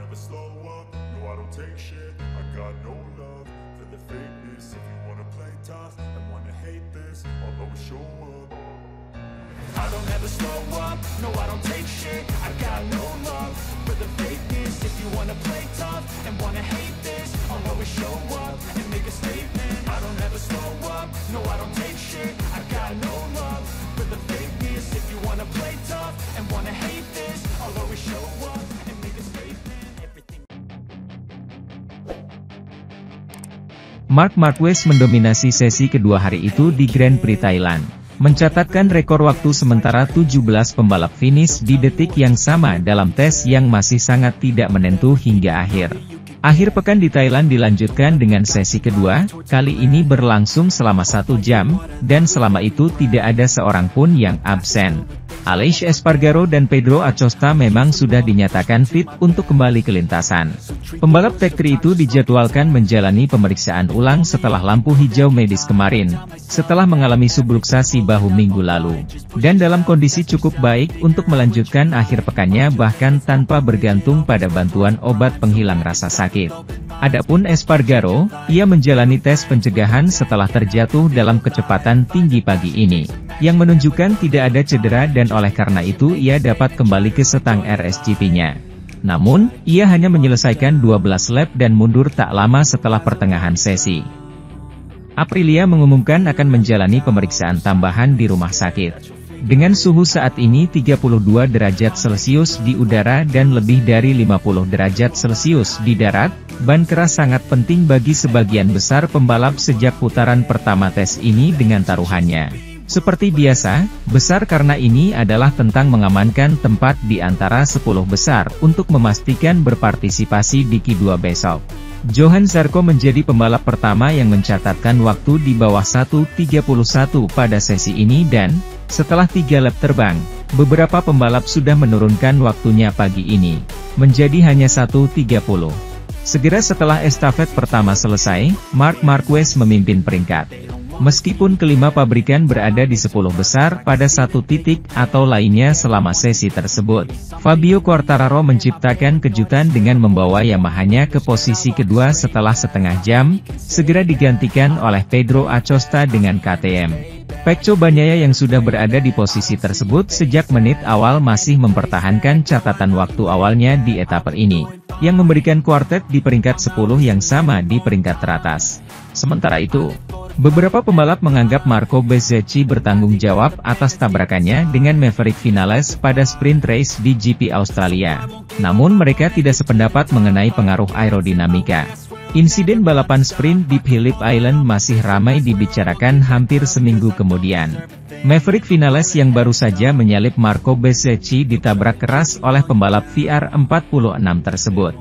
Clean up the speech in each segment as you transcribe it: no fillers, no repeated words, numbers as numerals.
never slow up, no I don't take shit. I got no love for the fakeness. If you wanna play tough and wanna hate this, I'll always show up. I don't ever slow up, no I don't take shit. I got no love for the fakeness. If you wanna play tough and wanna hate this, I'll always show up and make a statement. I don't ever slow up, no I don't take shit. I got no love for the fakeness. If you wanna play tough and wanna hate this, I'll always show up and make a statement. Everything. Marc Marquez mendominasi sesi kedua hari itu di Grand Prix Thailand, mencatatkan rekor waktu sementara 17 pembalap finish di detik yang sama dalam tes yang masih sangat tidak menentu hingga akhir. Akhir pekan di Thailand dilanjutkan dengan sesi kedua, kali ini berlangsung selama 1 jam, dan selama itu tidak ada seorang pun yang absen. Aleix Espargaro dan Pedro Acosta memang sudah dinyatakan fit untuk kembali ke lintasan. Pembalap Tech 3 itu dijadwalkan menjalani pemeriksaan ulang setelah lampu hijau medis kemarin, setelah mengalami subluksasi bahu minggu lalu, dan dalam kondisi cukup baik untuk melanjutkan akhir pekannya bahkan tanpa bergantung pada bantuan obat penghilang rasa sakit. Adapun Espargaro, ia menjalani tes pencegahan setelah terjatuh dalam kecepatan tinggi pagi ini, yang menunjukkan tidak ada cedera dan oleh karena itu ia dapat kembali ke setang RSGP-nya. Namun, ia hanya menyelesaikan 12 lap dan mundur tak lama setelah pertengahan sesi. Aprilia mengumumkan akan menjalani pemeriksaan tambahan di rumah sakit. Dengan suhu saat ini 32 derajat Celcius di udara dan lebih dari 50 derajat Celcius di darat, ban keras sangat penting bagi sebagian besar pembalap sejak putaran pertama tes ini dengan taruhannya. Seperti biasa, besar karena ini adalah tentang mengamankan tempat di antara 10 besar untuk memastikan berpartisipasi di Q2 besok. Johan Zarco menjadi pembalap pertama yang mencatatkan waktu di bawah 1:31 pada sesi ini dan, setelah 3 lap terbang, beberapa pembalap sudah menurunkan waktunya pagi ini, menjadi hanya 1:30. Segera setelah estafet pertama selesai, Marc Marquez memimpin peringkat. Meskipun kelima pabrikan berada di 10 besar pada satu titik atau lainnya selama sesi tersebut, Fabio Quartararo menciptakan kejutan dengan membawa Yamaha-nya ke posisi kedua setelah setengah jam, segera digantikan oleh Pedro Acosta dengan KTM. Pecco Bagnaia yang sudah berada di posisi tersebut sejak menit awal masih mempertahankan catatan waktu awalnya di etapa ini, yang memberikan kuartet di peringkat 10 yang sama di peringkat teratas. Sementara itu, beberapa pembalap menganggap Marco Bezzecchi bertanggung jawab atas tabrakannya dengan Maverick Vinales pada sprint race di GP Australia. Namun mereka tidak sependapat mengenai pengaruh aerodinamika. Insiden balapan sprint di Phillip Island masih ramai dibicarakan hampir seminggu kemudian. Maverick Vinales yang baru saja menyalip Marco Bezzecchi ditabrak keras oleh pembalap VR46 tersebut.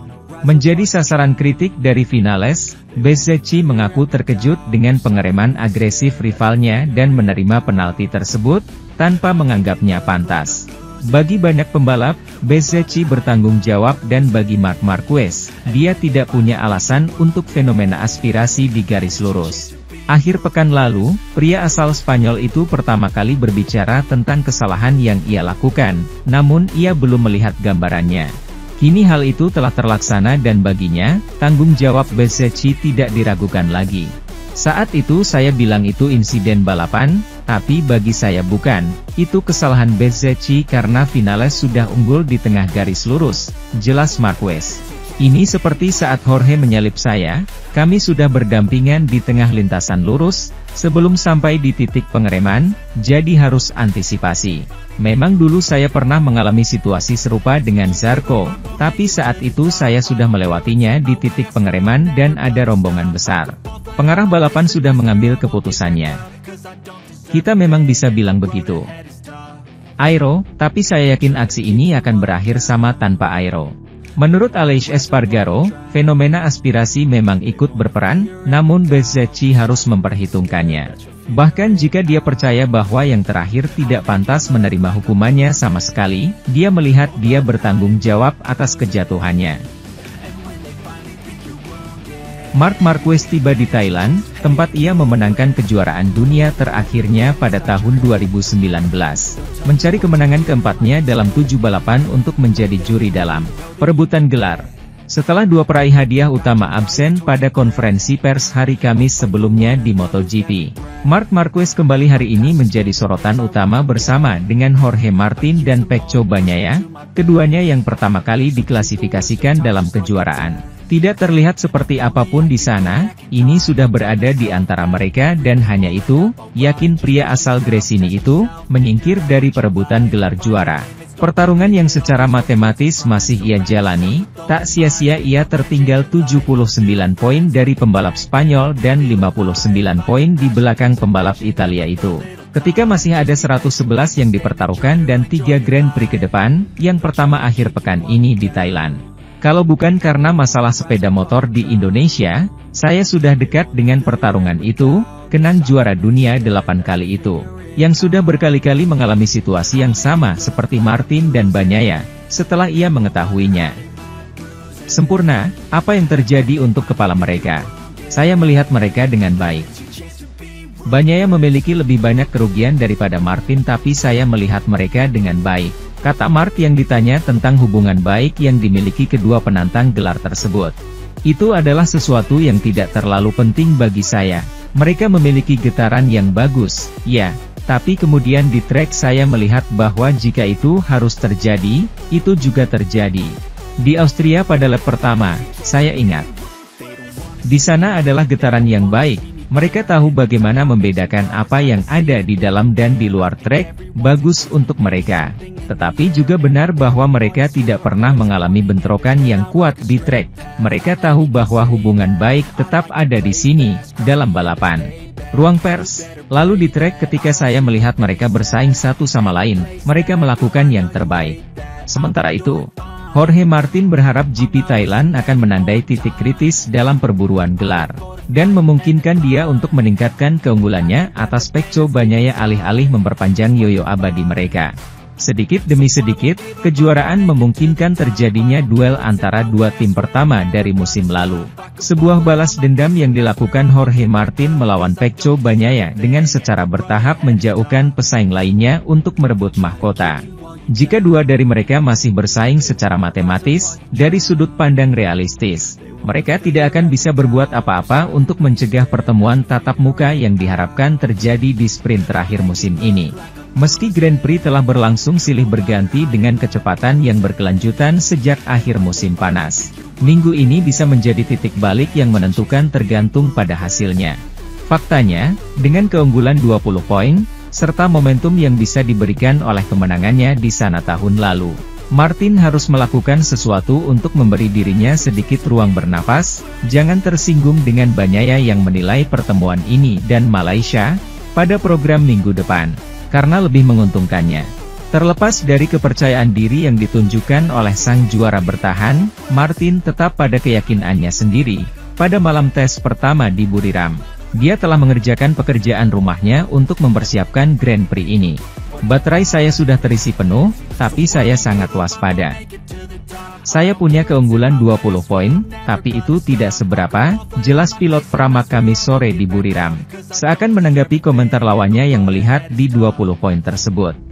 Menjadi sasaran kritik dari Vinales, Bezzecchi mengaku terkejut dengan pengereman agresif rivalnya dan menerima penalti tersebut, tanpa menganggapnya pantas. Bagi banyak pembalap, Bezzecchi bertanggung jawab dan bagi Marc Marquez, dia tidak punya alasan untuk fenomena aspirasi di garis lurus. Akhir pekan lalu, pria asal Spanyol itu pertama kali berbicara tentang kesalahan yang ia lakukan, namun ia belum melihat gambarannya. Kini hal itu telah terlaksana dan baginya, tanggung jawab Bezzecchi tidak diragukan lagi. Saat itu saya bilang itu insiden balapan, tapi bagi saya bukan, itu kesalahan Bezzecchi karena Vinales sudah unggul di tengah garis lurus, jelas Marquez. Ini seperti saat Jorge menyalip saya, kami sudah berdampingan di tengah lintasan lurus, sebelum sampai di titik pengereman, jadi harus antisipasi. Memang dulu saya pernah mengalami situasi serupa dengan Zarco, tapi saat itu saya sudah melewatinya di titik pengereman dan ada rombongan besar. Pengarah balapan sudah mengambil keputusannya. Kita memang bisa bilang begitu. Aero, tapi saya yakin aksi ini akan berakhir sama tanpa aero. Menurut Aleix Espargaro, fenomena aspirasi memang ikut berperan, namun Bezzecchi harus memperhitungkannya. Bahkan jika dia percaya bahwa yang terakhir tidak pantas menerima hukumannya sama sekali, dia melihat dia bertanggung jawab atas kejatuhannya. Marc Marquez tiba di Thailand, tempat ia memenangkan kejuaraan dunia terakhirnya pada tahun 2019. Mencari kemenangan keempatnya dalam 7 balapan untuk menjadi juri dalam perebutan gelar. Setelah dua peraih hadiah utama absen pada konferensi pers hari Kamis sebelumnya di MotoGP, Marc Marquez kembali hari ini menjadi sorotan utama bersama dengan Jorge Martin dan Pecco Bagnaia, keduanya yang pertama kali diklasifikasikan dalam kejuaraan. Tidak terlihat seperti apapun di sana, ini sudah berada di antara mereka dan hanya itu, yakin pria asal Gresini itu, menyingkir dari perebutan gelar juara. Pertarungan yang secara matematis masih ia jalani, tak sia-sia ia tertinggal 79 poin dari pembalap Spanyol dan 59 poin di belakang pembalap Italia itu. Ketika masih ada 111 yang dipertaruhkan dan 3 Grand Prix ke depan, yang pertama akhir pekan ini di Thailand. Kalau bukan karena masalah sepeda motor di Indonesia, saya sudah dekat dengan pertarungan itu, Kenan juara dunia 8 kali itu, yang sudah berkali-kali mengalami situasi yang sama seperti Martin dan Bagnaia, setelah ia mengetahuinya. Sempurna, apa yang terjadi untuk kepala mereka? Saya melihat mereka dengan baik. Bagnaia memiliki lebih banyak kerugian daripada Martin tapi saya melihat mereka dengan baik, kata Marc yang ditanya tentang hubungan baik yang dimiliki kedua penantang gelar tersebut. Itu adalah sesuatu yang tidak terlalu penting bagi saya. Mereka memiliki getaran yang bagus, ya, tapi kemudian di trek saya melihat bahwa jika itu harus terjadi, itu juga terjadi. Di Austria pada lap pertama, saya ingat. Di sana adalah getaran yang baik, mereka tahu bagaimana membedakan apa yang ada di dalam dan di luar trek, bagus untuk mereka. Tetapi juga benar bahwa mereka tidak pernah mengalami bentrokan yang kuat di trek. Mereka tahu bahwa hubungan baik tetap ada di sini, dalam balapan. Ruang pers, lalu di trek ketika saya melihat mereka bersaing satu sama lain, mereka melakukan yang terbaik. Sementara itu, Jorge Martin berharap GP Thailand akan menandai titik kritis dalam perburuan gelar, dan memungkinkan dia untuk meningkatkan keunggulannya atas Pecco Bagnaia alih-alih memperpanjang yoyo abadi mereka. Sedikit demi sedikit, kejuaraan memungkinkan terjadinya duel antara dua tim pertama dari musim lalu. Sebuah balas dendam yang dilakukan Jorge Martin melawan Pecco Bagnaia dengan secara bertahap menjauhkan pesaing lainnya untuk merebut mahkota. Jika dua dari mereka masih bersaing secara matematis, dari sudut pandang realistis, mereka tidak akan bisa berbuat apa-apa untuk mencegah pertemuan tatap muka yang diharapkan terjadi di sprint terakhir musim ini. Meski Grand Prix telah berlangsung silih berganti dengan kecepatan yang berkelanjutan sejak akhir musim panas, minggu ini bisa menjadi titik balik yang menentukan tergantung pada hasilnya. Faktanya, dengan keunggulan 20 poin, serta momentum yang bisa diberikan oleh kemenangannya di sana tahun lalu, Martin harus melakukan sesuatu untuk memberi dirinya sedikit ruang bernafas. Jangan tersinggung dengan Bagnaia yang menilai pertemuan ini dan Malaysia pada program minggu depan, karena lebih menguntungkannya. Terlepas dari kepercayaan diri yang ditunjukkan oleh sang juara bertahan, Martin tetap pada keyakinannya sendiri. Pada malam tes pertama di Buriram, dia telah mengerjakan pekerjaan rumahnya untuk mempersiapkan Grand Prix ini. Baterai saya sudah terisi penuh, tapi saya sangat waspada. Saya punya keunggulan 20 poin, tapi itu tidak seberapa, jelas pilot Pramac Kamis sore di Buriram. Seakan menanggapi komentar lawannya yang melihat di 20 poin tersebut.